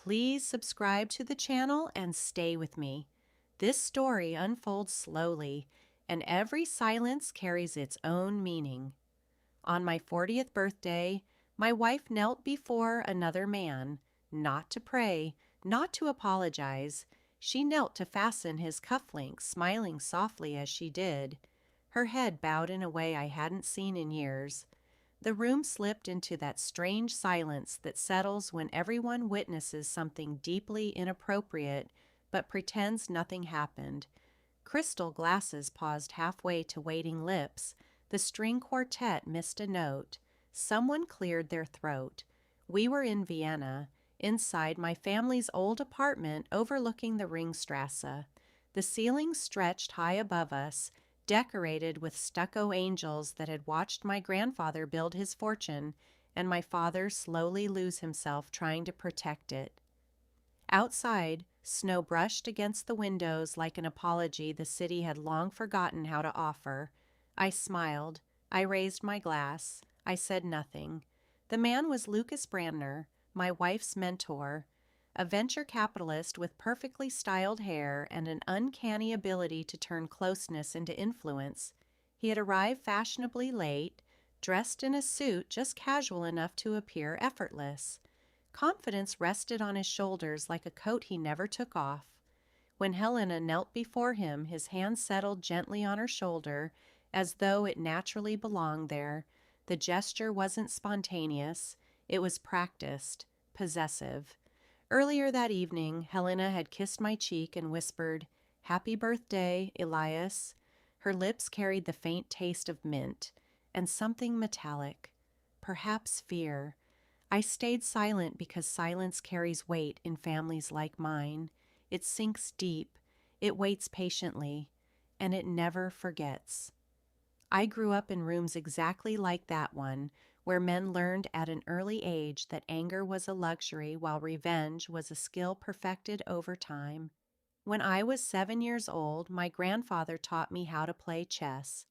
Please subscribe to the channel and stay with me. This story unfolds slowly, and every silence carries its own meaning. On my 40th birthday, my wife knelt before another man, not to pray, not to apologize. She knelt to fasten his cufflinks, smiling softly as she did, her head bowed in a way I hadn't seen in years. The room slipped into that strange silence that settles when everyone witnesses something deeply inappropriate but pretends nothing happened. Crystal glasses paused halfway to waiting lips. The string quartet missed a note. Someone cleared their throat. We were in Vienna, inside my family's old apartment overlooking the Ringstrasse. The ceiling stretched high above us, decorated with stucco angels that had watched my grandfather build his fortune and my father slowly lose himself trying to protect it. Outside, snow brushed against the windows like an apology the city had long forgotten how to offer. I smiled. I raised my glass. I said nothing. The man was Lucas Brandner, my wife's mentor, a venture capitalist with perfectly styled hair and an uncanny ability to turn closeness into influence. He had arrived fashionably late, dressed in a suit just casual enough to appear effortless. Confidence rested on his shoulders like a coat he never took off. When Helena knelt before him, his hand settled gently on her shoulder, as though it naturally belonged there. The gesture wasn't spontaneous, it was practiced, possessive. Earlier that evening, Helena had kissed my cheek and whispered, "Happy birthday, Elias." Her lips carried the faint taste of mint and something metallic, perhaps fear. I stayed silent because silence carries weight in families like mine. It sinks deep, it waits patiently, and it never forgets. I grew up in rooms exactly like that one, where men learned at an early age that anger was a luxury while revenge was a skill perfected over time. When I was 7 years old, my grandfather taught me how to play chess.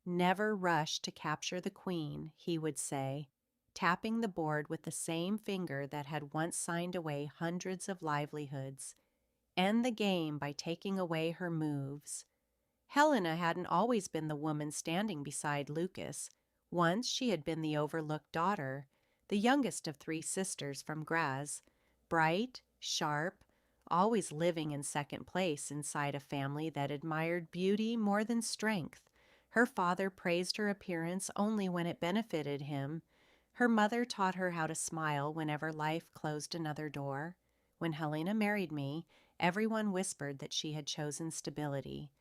"Never rush to capture the queen," he would say, tapping the board with the same finger that had once signed away hundreds of livelihoods. End the game by taking away her moves. Helena hadn't always been the woman standing beside Lucas. Once she had been the overlooked daughter, the youngest of 3 sisters from Graz, bright, sharp, always living in second place inside a family that admired beauty more than strength. Her father praised her appearance only when it benefited him. Her mother taught her how to smile whenever life closed another door. When Helena married me, everyone whispered that she had chosen stability.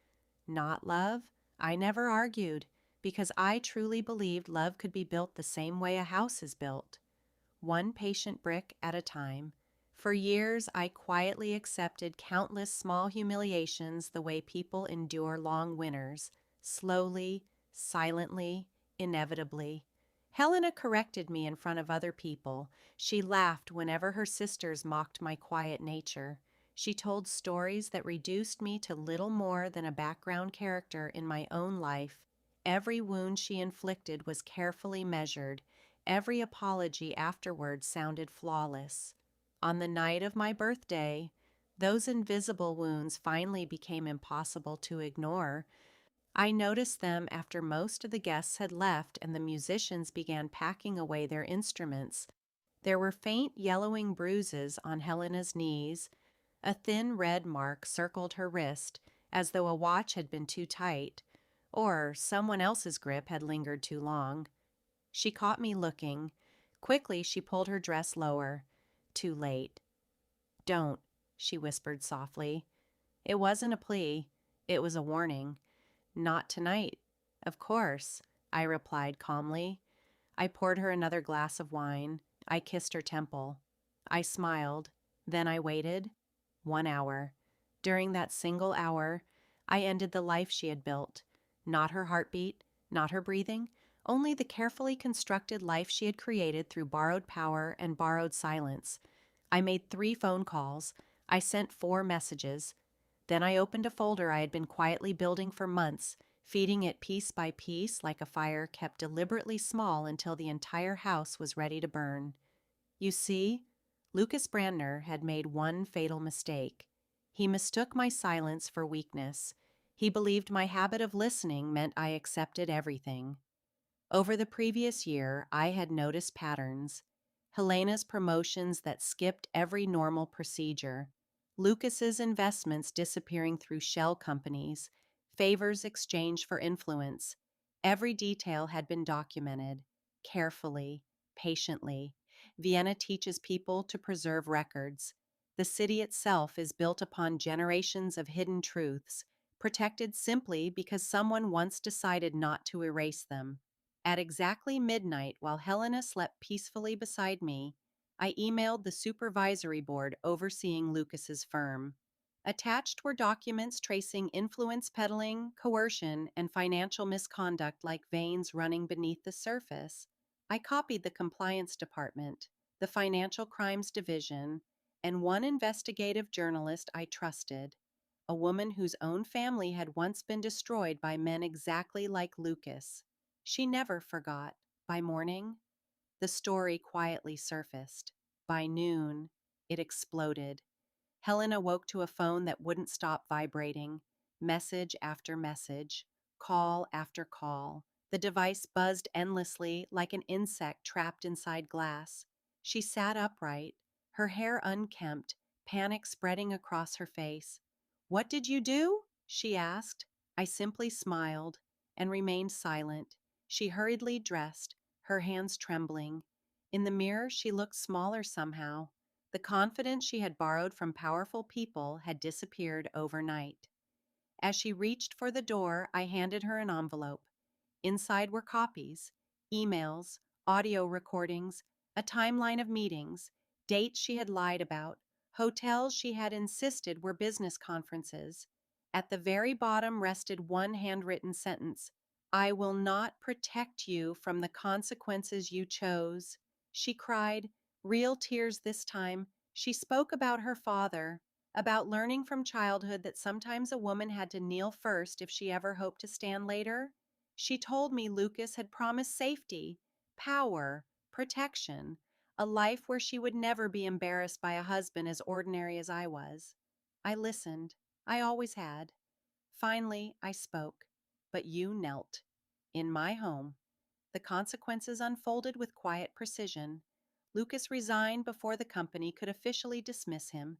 Not love? I never argued, because I truly believed love could be built the same way a house is built, one patient brick at a time. For years, I quietly accepted countless small humiliations the way people endure long winters, slowly, silently, inevitably. Helena corrected me in front of other people. She laughed whenever her sisters mocked my quiet nature. She told stories that reduced me to little more than a background character in my own life. Every wound she inflicted was carefully measured. Every apology afterward sounded flawless. On the night of my birthday, those invisible wounds finally became impossible to ignore. I noticed them after most of the guests had left and the musicians began packing away their instruments. There were faint yellowing bruises on Helena's knees. A thin red mark circled her wrist, as though a watch had been too tight, or someone else's grip had lingered too long. She caught me looking. Quickly, she pulled her dress lower. Too late. "Don't," she whispered softly. It wasn't a plea. It was a warning. "Not tonight, of course," I replied calmly. I poured her another glass of wine. I kissed her temple. I smiled. Then I waited. 1 hour. During that single hour, I ended the life she had built. Not her heartbeat, not her breathing, only the carefully constructed life she had created through borrowed power and borrowed silence. I made 3 phone calls. I sent 4 messages. Then I opened a folder I had been quietly building for months, feeding it piece by piece like a fire kept deliberately small until the entire house was ready to burn. "You see, Lucas Brandner had made one fatal mistake. He mistook my silence for weakness. He believed my habit of listening meant I accepted everything. Over the previous year, I had noticed patterns. Helena's promotions that skipped every normal procedure, Lucas's investments disappearing through shell companies, favors exchanged for influence. Every detail had been documented, carefully, patiently. Vienna teaches people to preserve records. The city itself is built upon generations of hidden truths, protected simply because someone once decided not to erase them. At exactly midnight, while Helena slept peacefully beside me, I emailed the supervisory board overseeing Lucas's firm. Attached were documents tracing influence peddling, coercion, and financial misconduct like veins running beneath the surface. I copied the compliance department, the financial crimes division, and one investigative journalist I trusted, a woman whose own family had once been destroyed by men exactly like Lucas. She never forgot. By morning, the story quietly surfaced. By noon, it exploded. Helen awoke to a phone that wouldn't stop vibrating, message after message, call after call. The device buzzed endlessly like an insect trapped inside glass. She sat upright, her hair unkempt, panic spreading across her face. "What did you do?" she asked. I simply smiled and remained silent. She hurriedly dressed, her hands trembling. In the mirror, she looked smaller somehow. The confidence she had borrowed from powerful people had disappeared overnight. As she reached for the door, I handed her an envelope. Inside were copies, emails, audio recordings, a timeline of meetings, dates she had lied about, hotels she had insisted were business conferences. At the very bottom rested one handwritten sentence: "I will not protect you from the consequences you chose." She cried, real tears this time. She spoke about her father, about learning from childhood that sometimes a woman had to kneel first if she ever hoped to stand later. She told me Lucas had promised safety, power, protection, a life where she would never be embarrassed by a husband as ordinary as I was. I listened. I always had. Finally, I spoke. But you knelt. In my home. The consequences unfolded with quiet precision. Lucas resigned before the company could officially dismiss him.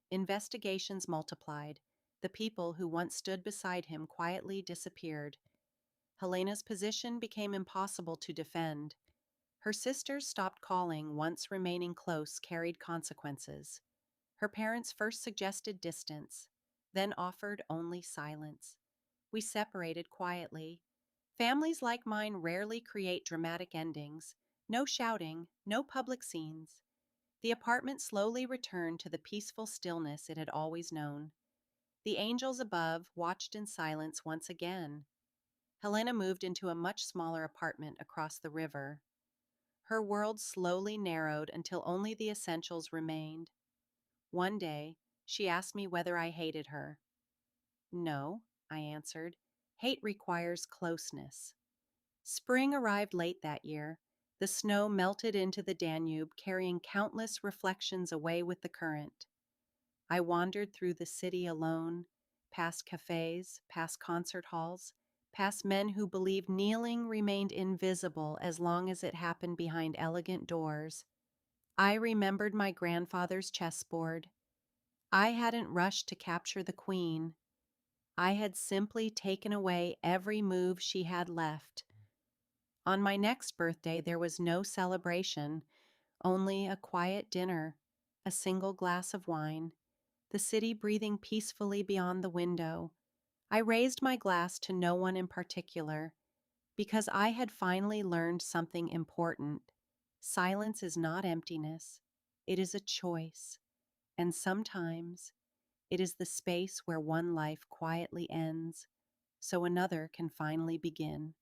Investigations multiplied. The people who once stood beside him quietly disappeared. Helena's position became impossible to defend. Her sisters stopped calling. Once remaining close carried consequences. Her parents first suggested distance, then offered only silence. We separated quietly. Families like mine rarely create dramatic endings. No shouting, no public scenes. The apartment slowly returned to the peaceful stillness it had always known. The angels above watched in silence once again. Helena moved into a much smaller apartment across the river. Her world slowly narrowed until only the essentials remained. One day, she asked me whether I hated her. "No," I answered. "Hate requires closeness." Spring arrived late that year. The snow melted into the Danube, carrying countless reflections away with the current. I wandered through the city alone, past cafes, past concert halls, past men who believed kneeling remained invisible as long as it happened behind elegant doors. I remembered my grandfather's chessboard. I hadn't rushed to capture the queen. I had simply taken away every move she had left. On my next birthday, there was no celebration, only a quiet dinner, a single glass of wine, the city breathing peacefully beyond the window. I raised my glass to no one in particular, because I had finally learned something important. Silence is not emptiness, it is a choice, and sometimes it is the space where one life quietly ends, so another can finally begin.